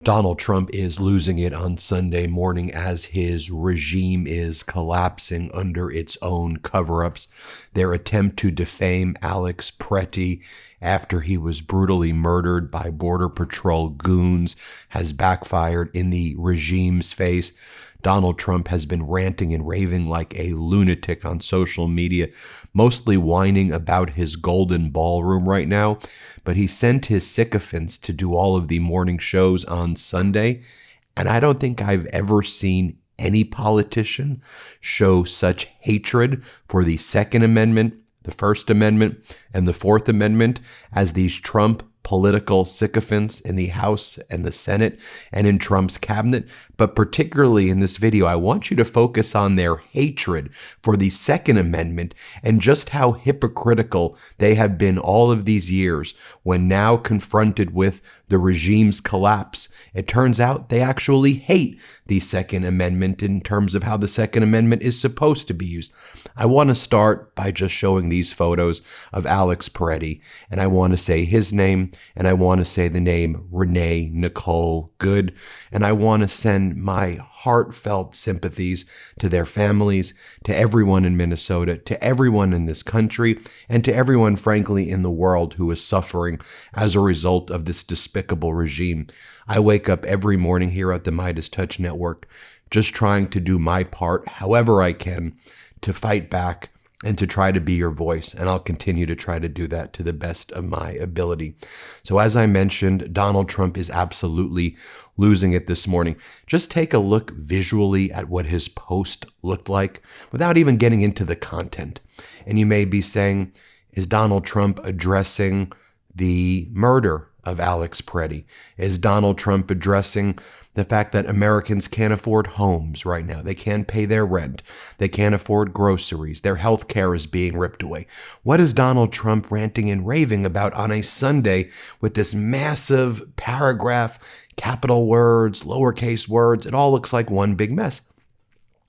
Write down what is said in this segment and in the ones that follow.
Donald Trump is losing it on Sunday morning as his regime is collapsing under its own cover-ups. Their attempt to defame Alex Pretti after he was brutally murdered by Border Patrol goons has backfired in the regime's face. Donald Trump has been ranting and raving like a lunatic on social media, mostly whining about his golden ballroom right now. But he sent his sycophants to do all of the morning shows on Sunday. And I don't think I've ever seen any politician show such hatred for the Second Amendment, the First Amendment, and the Fourth Amendment as these Trump political sycophants in the House and the Senate and in Trump's cabinet. But particularly in this video, I want you to focus on their hatred for the Second Amendment and just how hypocritical they have been all of these years when now confronted with the regime's collapse. It turns out they actually hate the Second Amendment in terms of how the Second Amendment is supposed to be used. I want to start by just showing these photos of Alex Pretti, and I want to say his name, and I want to say the name Renee Nicole Good, and I want to send my heartfelt sympathies to their families, to everyone in Minnesota, to everyone in this country, and to everyone, frankly, in the world who is suffering as a result of this despicable regime. I wake up every morning here at the MeidasTouch Network just trying to do my part, however I can, to fight back and to try to be your voice. And I'll continue to try to do that to the best of my ability. So as I mentioned, Donald Trump is absolutely losing it this morning. Just take a look visually at what his post looked like without even getting into the content. And you may be saying, is Donald Trump addressing the murder of Alex Pretti? Is Donald Trump addressing the fact that Americans can't afford homes right now? They can't pay their rent. They can't afford groceries. Their health care is being ripped away. What is Donald Trump ranting and raving about on a Sunday with this massive paragraph, capital words, lowercase words? It all looks like one big mess.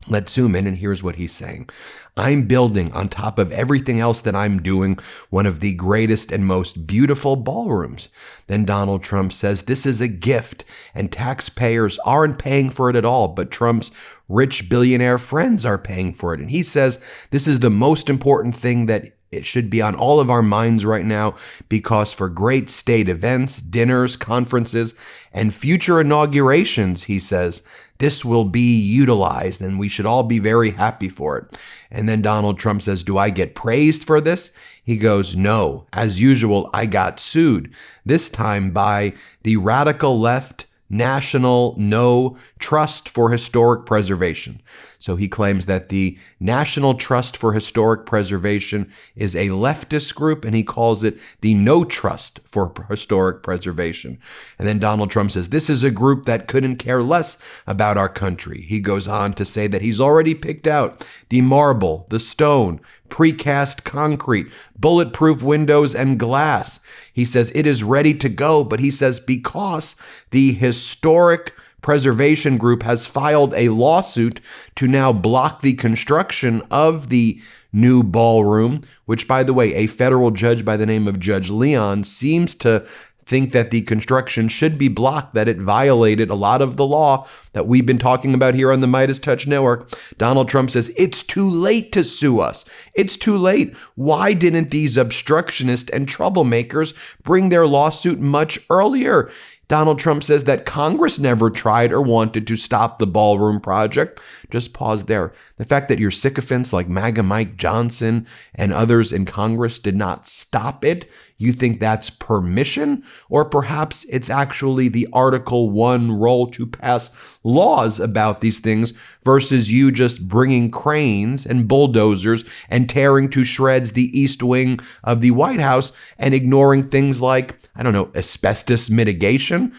Let's zoom in, and here's what he's saying. I'm building, on top of everything else that I'm doing, one of the greatest and most beautiful ballrooms. Then Donald Trump says this is a gift and taxpayers aren't paying for it at all, but Trump's rich billionaire friends are paying for it. And he says this is the most important thing that it should be on all of our minds right now, because for great state events, dinners, conferences, and future inaugurations, he says, this will be utilized and we should all be very happy for it. And then Donald Trump says, do I get praised for this? He goes, no. As usual, I got sued, this time by the radical left National No Trust for Historic Preservation. So he claims that the National Trust for Historic Preservation is a leftist group, and he calls it the No Trust for Historic Preservation. And then Donald Trump says this is a group that couldn't care less about our country. He goes on to say that he's already picked out the marble, the stone, precast concrete, bulletproof windows, and glass. He says it is ready to go, but he says because the Historic Preservation Group has filed a lawsuit to now block the construction of the new ballroom, which, by the way, a federal judge by the name of Judge Leon seems to think that the construction should be blocked, that it violated a lot of the law that we've been talking about here on the MeidasTouch Network. Donald Trump says, it's too late to sue us. It's too late. Why didn't these obstructionists and troublemakers bring their lawsuit much earlier? Donald Trump says that Congress never tried or wanted to stop the ballroom project. Just pause there. The fact that your sycophants like MAGA Mike Johnson and others in Congress did not stop it, you think that's permission? Or perhaps it's actually the Article 1 role to pass laws about these things versus you just bringing cranes and bulldozers and tearing to shreds the East Wing of the White House and ignoring things like, I don't know, asbestos mitigation.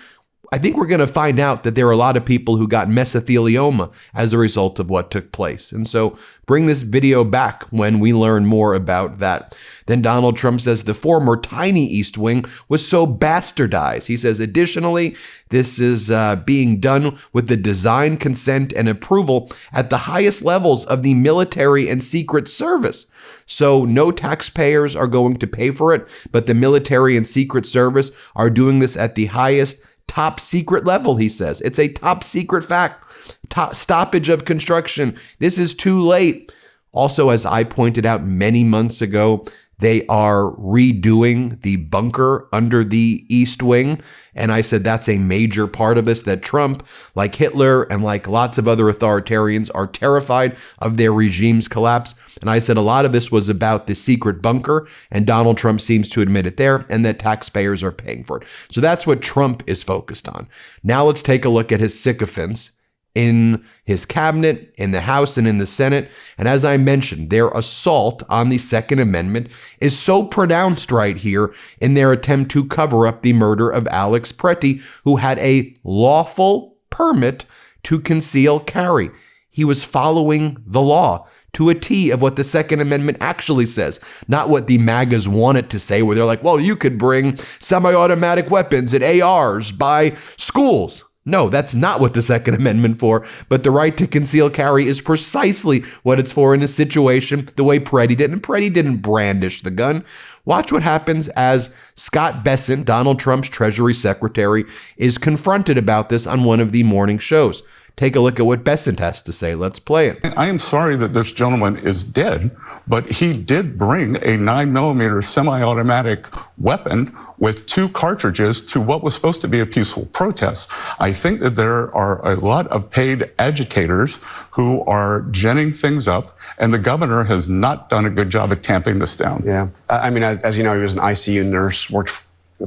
I think we're going to find out that there are a lot of people who got mesothelioma as a result of what took place. And so bring this video back when we learn more about that. Then Donald Trump says the former tiny East Wing was so bastardized. He says, additionally, this is being done with the design, consent, and approval at the highest levels of the military and Secret Service. So no taxpayers are going to pay for it, but the military and Secret Service are doing this at the highest top secret level, he says. It's a top secret fact. Stoppage of construction. This is too late. Also, as I pointed out many months ago, they are redoing the bunker under the East Wing. And I said that's a major part of this, that Trump, like Hitler and like lots of other authoritarians, are terrified of their regime's collapse. And I said a lot of this was about the secret bunker, and Donald Trump seems to admit it there, and that taxpayers are paying for it. So that's what Trump is focused on. Now let's take a look at his sycophants in his cabinet, in the House, and in the Senate. And as I mentioned, their assault on the Second Amendment is so pronounced right here in their attempt to cover up the murder of Alex Pretti, who had a lawful permit to conceal carry. He was following the law to a T of what the Second Amendment actually says, not what the MAGAs want it to say, where they're like, well, you could bring semi-automatic weapons and ARs by schools. No, that's not what the Second Amendment for, but the right to conceal carry is precisely what it's for in a situation the way Pretti did. And Pretti didn't brandish the gun. Watch what happens as Scott Bessent, Donald Trump's Treasury Secretary, is confronted about this on one of the morning shows. Take a look at what Bessent has to say. Let's play it. I am sorry that this gentleman is dead, but he did bring a 9mm semi-automatic weapon with 2 cartridges to what was supposed to be a peaceful protest. I think that there are a lot of paid agitators who are ginning things up, and the governor has not done a good job at tamping this down. Yeah. I mean, as you know, he was an ICU nurse, worked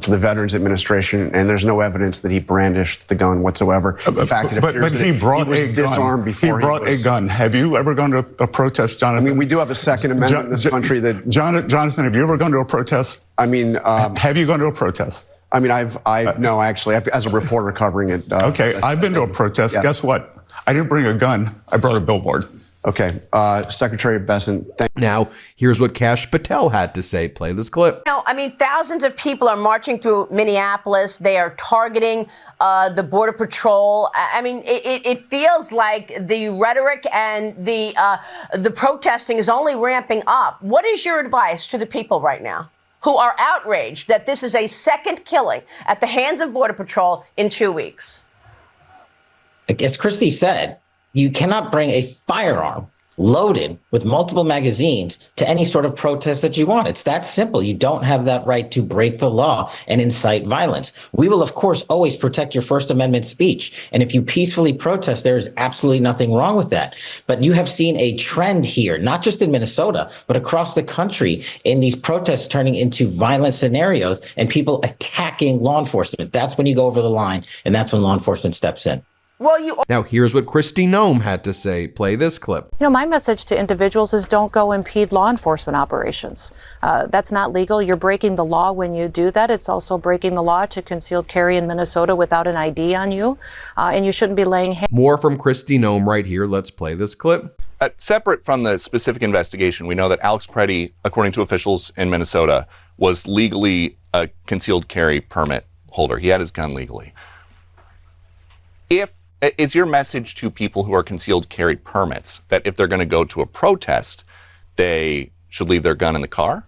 for the Veterans Administration, and there's no evidence that he brandished the gun whatsoever. In fact, it appears that he was disarmed before he brought a gun. Have you ever gone to a protest, Jonathan? I mean, we do have a Second Amendment in this country that... Jonathan, have you ever gone to a protest? I mean... have you gone to a protest? I mean, no, actually, as a reporter covering it. Okay, I've been to a protest. Yeah. Guess what? I didn't bring a gun. I brought a billboard. Okay, Secretary Bessent. Now, here's what Kash Patel had to say. Play this clip. I mean, thousands of people are marching through Minneapolis. They are targeting the Border Patrol. I mean, it feels like the rhetoric and the protesting is only ramping up. What is your advice to the people right now who are outraged that this is a second killing at the hands of Border Patrol in 2 weeks? As Christie said, you cannot bring a firearm loaded with multiple magazines to any sort of protest that you want. It's that simple. You don't have that right to break the law and incite violence. We will, of course, always protect your First Amendment speech. And if you peacefully protest, there is absolutely nothing wrong with that. But you have seen a trend here, not just in Minnesota, but across the country, in these protests turning into violent scenarios and people attacking law enforcement. That's when you go over the line, and that's when law enforcement steps in. Now, here's what Kristi Noem had to say. Play this clip. You know, my message to individuals is don't go impede law enforcement operations. That's not legal. You're breaking the law when you do that. It's also breaking the law to concealed carry in Minnesota without an ID on you. And you shouldn't be laying hands. More from Kristi Noem right here. Let's play this clip. Separate from the specific investigation, we know that Alex Pretti, according to officials in Minnesota, was legally a concealed carry permit holder. He had his gun legally. Is your message to people who are concealed carry permits that if they're going to go to a protest, they should leave their gun in the car?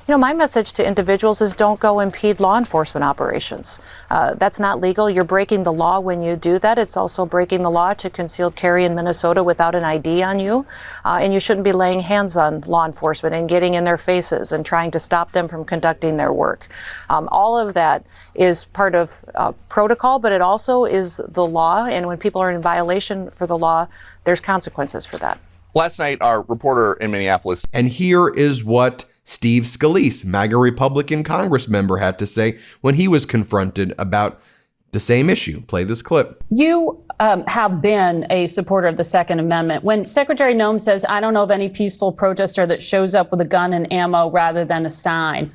You know, my message to individuals is don't go impede law enforcement operations. That's not legal. You're breaking the law when you do that. It's also breaking the law to concealed carry in Minnesota without an ID on you. And you shouldn't be laying hands on law enforcement and getting in their faces and trying to stop them from conducting their work. All of that is part of protocol, but it also is the law. And when people are in violation for the law, there's consequences for that. Last night, our reporter in Minneapolis. And here is what Steve Scalise, MAGA Republican Congress member, had to say when he was confronted about the same issue. Play this clip. You have been a supporter of the Second Amendment. When Secretary Noem says, I don't know of any peaceful protester that shows up with a gun and ammo rather than a sign,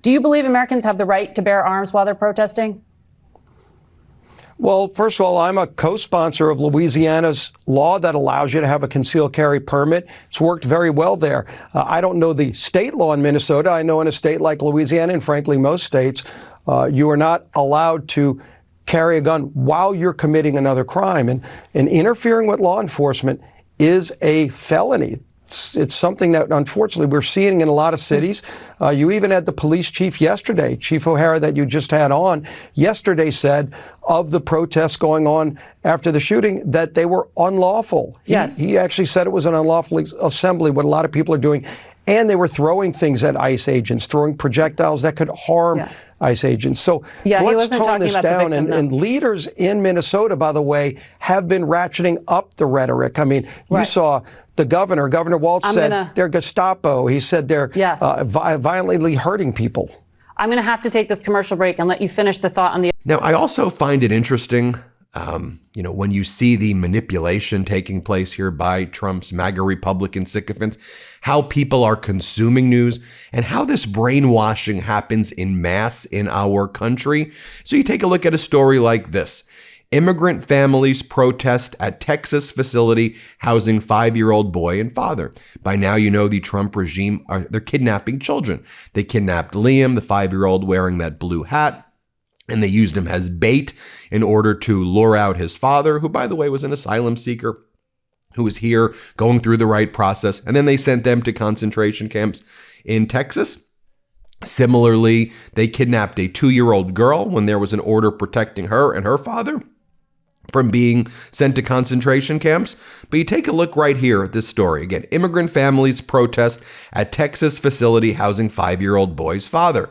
do you believe Americans have the right to bear arms while they're protesting? Well, first of all, I'm a co-sponsor of Louisiana's law that allows you to have a concealed carry permit. It's worked very well there. I don't know the state law in Minnesota. I know in a state like Louisiana, and frankly, most states, you are not allowed to carry a gun while you're committing another crime. And interfering with law enforcement is a felony. it's something that unfortunately we're seeing in a lot of cities. You even had the police chief yesterday, Chief O'Hara, that you just had on, yesterday said of the protests going on after the shooting that they were unlawful. He actually said it was an unlawful assembly, what a lot of people are doing. And they were throwing things at ICE agents, throwing projectiles that could harm ICE agents. So let's tone this down. And leaders in Minnesota, by the way, have been ratcheting up the rhetoric. I mean, you saw the Governor Walz said they're Gestapo. He said they're violently hurting people. I'm going to have to take this commercial break and let you finish the thought on the. Now, I also find it interesting, when you see the manipulation taking place here by Trump's MAGA Republican sycophants, how people are consuming news and how this brainwashing happens in mass in our country. So you take a look at a story like this. Immigrant families protest at Texas facility housing 5-year-old boy and father. By now, you know the Trump regime, they're kidnapping children. They kidnapped Liam, the 5-year-old wearing that blue hat, and they used him as bait in order to lure out his father, who, by the way, was an asylum seeker who was here going through the right process. And then they sent them to concentration camps in Texas. Similarly, they kidnapped a 2-year-old girl when there was an order protecting her and her father from being sent to concentration camps. But you take a look right here at this story. Again, immigrant families protest at Texas facility housing 5-year-old boy's father.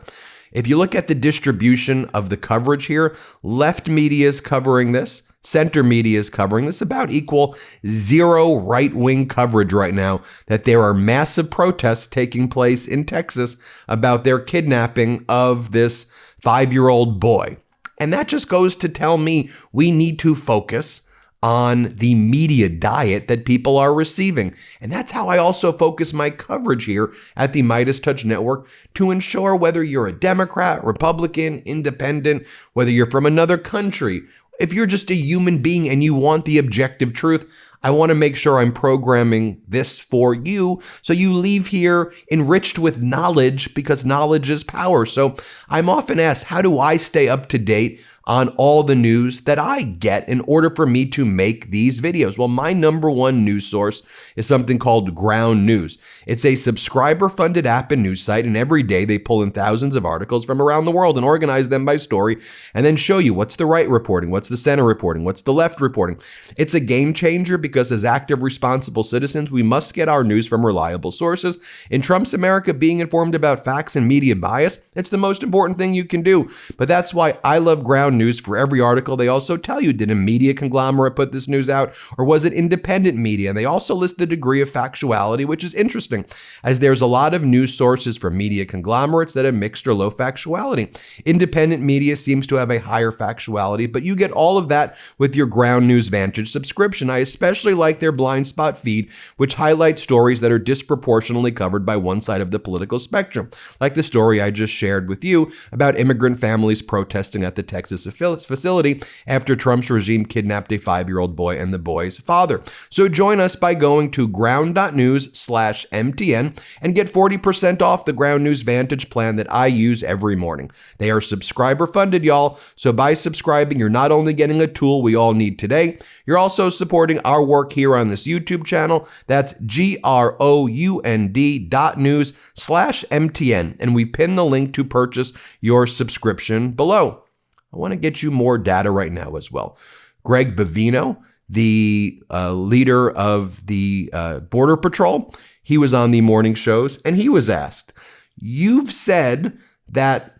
If you look at the distribution of the coverage here, left media is covering this, center media is covering this, about equal, zero right-wing coverage right now that there are massive protests taking place in Texas about their kidnapping of this 5-year-old boy. And that just goes to tell me we need to focus on the media diet that people are receiving. And that's how I also focus my coverage here at the MeidasTouch Network to ensure whether you're a Democrat, Republican, independent, whether you're from another country, if you're just a human being and you want the objective truth, I want to make sure I'm programming this for you so you leave here enriched with knowledge, because knowledge is power. So I'm often asked, how do I stay up to date on all the news that I get in order for me to make these videos? Well, my number one news source is something called Ground News. It's a subscriber-funded app and news site, and every day they pull in thousands of articles from around the world and organize them by story, and then show you what's the right reporting, what's the center reporting, what's the left reporting. It's a game changer because as active, responsible citizens, we must get our news from reliable sources. In Trump's America, being informed about facts and media bias, it's the most important thing you can do. But that's why I love Ground News. For every article, they also tell you, did a media conglomerate put this news out, or was it independent media? And they also list the degree of factuality, which is interesting, as there's a lot of news sources from media conglomerates that have mixed or low factuality. Independent media seems to have a higher factuality, but you get all of that with your Ground News Vantage subscription. I especially like their blind spot feed, which highlights stories that are disproportionately covered by one side of the political spectrum, like the story I just shared with you about immigrant families protesting at the Texas facility after Trump's regime kidnapped a 5-year-old boy and the boy's father. So join us by going to ground.news/MTN and get 40% off the Ground News Vantage plan that I use every morning. They are subscriber funded, y'all. So by subscribing, you're not only getting a tool we all need today, you're also supporting our work here on this YouTube channel. That's ground.news/MTN. And we pin the link to purchase your subscription below. I want to get you more data right now as well. Greg Bavino, the leader of the Border Patrol, he was on the morning shows and he was asked, you've said that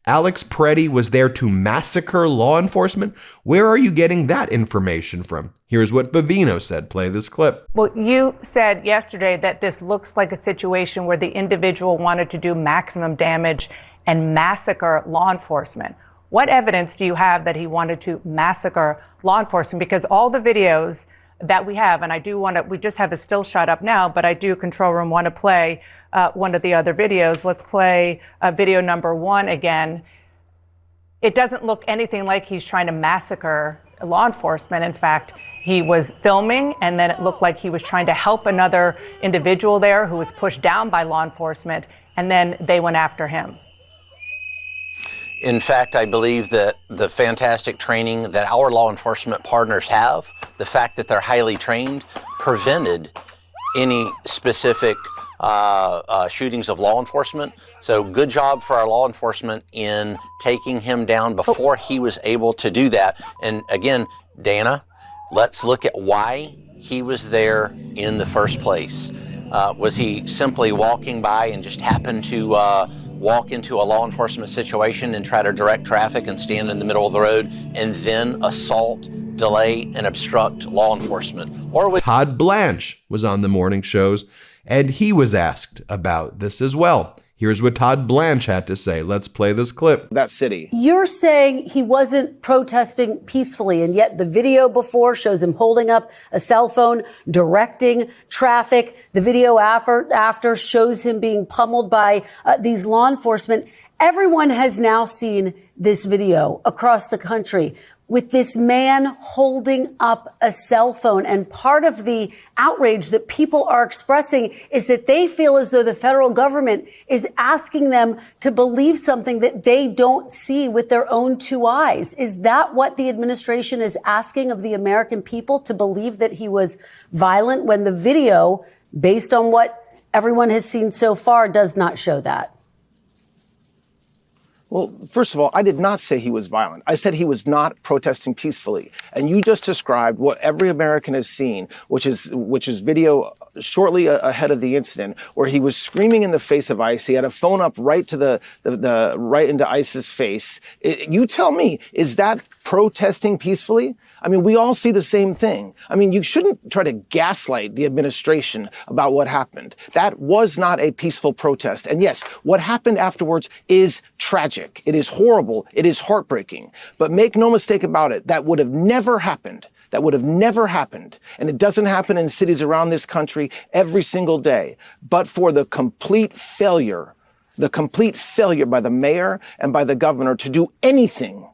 Alex Pretti was there to massacre law enforcement. Where are you getting that information from? Here's what Bavino said. Play this clip. Well, you said yesterday that this looks like a situation where the individual wanted to do maximum damage and massacre law enforcement. What evidence do you have that he wanted to massacre law enforcement? Because all the videos that we have, and I do want to, we just have a still shot up now, but I do, control room, want to play one of the other videos. Let's play video number 1 again. It doesn't look anything like he's trying to massacre law enforcement. In fact, he was filming, and then it looked like he was trying to help another individual there who was pushed down by law enforcement, and then they went after him. In fact, I believe that the fantastic training that our law enforcement partners have, the fact that they're highly trained, prevented any specific shootings of law enforcement. So good job for our law enforcement in taking him down before he was able to do that. And again, Dana, let's look at why he was there in the first place. Was he simply walking by and just happened to walk into a law enforcement situation and try to direct traffic and stand in the middle of the road and then assault, delay, and obstruct law enforcement? Or was Todd Blanche was on the morning shows, and he was asked about this as well. Here's what Todd Blanche had to say. Let's play this clip. That city. You're saying he wasn't protesting peacefully, and yet the video before shows him holding up a cell phone, directing traffic. The video after shows him being pummeled by these law enforcement. Everyone has now seen this video across the country with this man holding up a cell phone. And part of the outrage that people are expressing is that they feel as though the federal government is asking them to believe something that they don't see with their own two eyes. Is that what the administration is asking of the American people, to believe that he was violent, when the video, based on what everyone has seen so far, does not show that? Well, first of all, I did not say he was violent. I said he was not protesting peacefully. And you just described what every American has seen, which is video shortly ahead of the incident, where he was screaming in the face of ICE. He had a phone up right to the right into ICE's face. You tell me, is that protesting peacefully? I mean, we all see the same thing. I mean, you shouldn't try to gaslight the administration about what happened. That was not a peaceful protest. And yes, what happened afterwards is tragic. It is horrible. It is heartbreaking. But make no mistake about it, that would have never happened. That would have never happened. And it doesn't happen in cities around this country every single day. But for the complete failure by the mayor and by the governor to do anything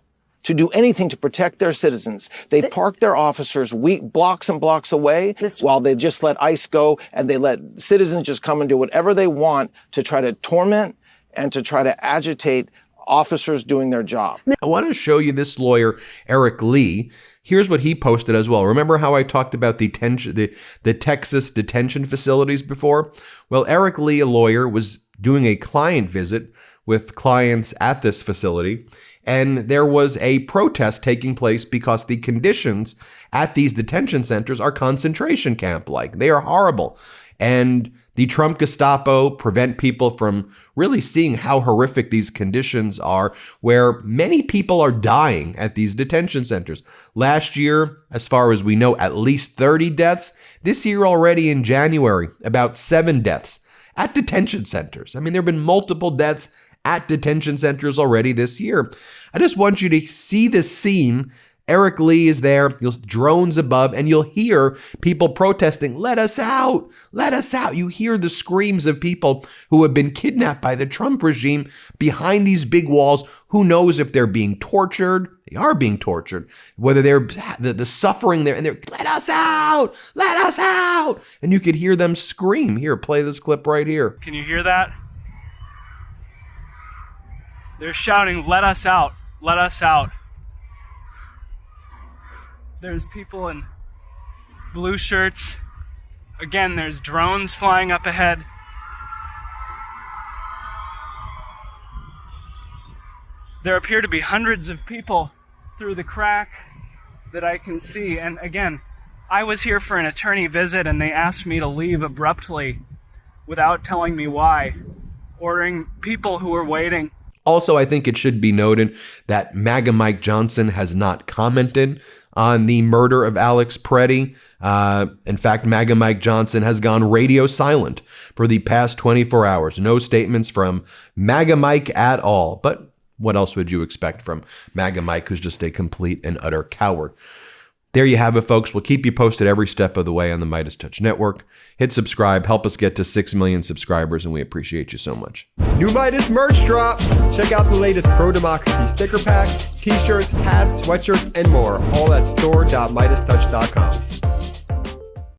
to protect their citizens. They park their officers blocks and blocks away while they just let ICE go, and they let citizens just come and do whatever they want to try to torment and to try to agitate officers doing their job. I want to show you this lawyer, Eric Lee. Here's what he posted as well. Remember how I talked about the Texas detention facilities before? Well, Eric Lee, a lawyer, was doing a client visit with clients at this facility, and there was a protest taking place because the conditions at these detention centers are concentration camp-like. They are horrible. And the Trump Gestapo prevent people from really seeing how horrific these conditions are, where many people are dying at these detention centers. Last year, as far as we know, at least 30 deaths. This year already in January, about 7 deaths at detention centers. I mean, there have been multiple deaths at detention centers already this year. I just want you to see this scene. Eric Lee is there, drones above, and you'll hear people protesting, "Let us out, let us out." You hear the screams of people who have been kidnapped by the Trump regime behind these big walls. Who knows if they're being tortured? They are being tortured. Whether they're the suffering there, and they're, "Let us out, let us out." And you could hear them scream. Here, play this clip right here. Can you hear that? They're shouting, "Let us out, let us out." There's people in blue shirts. Again, there's drones flying up ahead. There appear to be hundreds of people through the crack that I can see. And again, I was here for an attorney visit, and they asked me to leave abruptly without telling me why, ordering people who were waiting. Also, I think it should be noted that MAGA Mike Johnson has not commented on the murder of Alex Pretti. In fact, MAGA Mike Johnson has gone radio silent for the past 24 hours. No statements from MAGA Mike at all. But what else would you expect from MAGA Mike, who's just a complete and utter coward? There you have it, folks. We'll keep you posted every step of the way on the MeidasTouch Network. Hit subscribe. Help us get to 6 million subscribers, and we appreciate you so much. New Meidas merch drop. Check out the latest pro-democracy sticker packs, t-shirts, hats, sweatshirts, and more. All at store.meidastouch.com.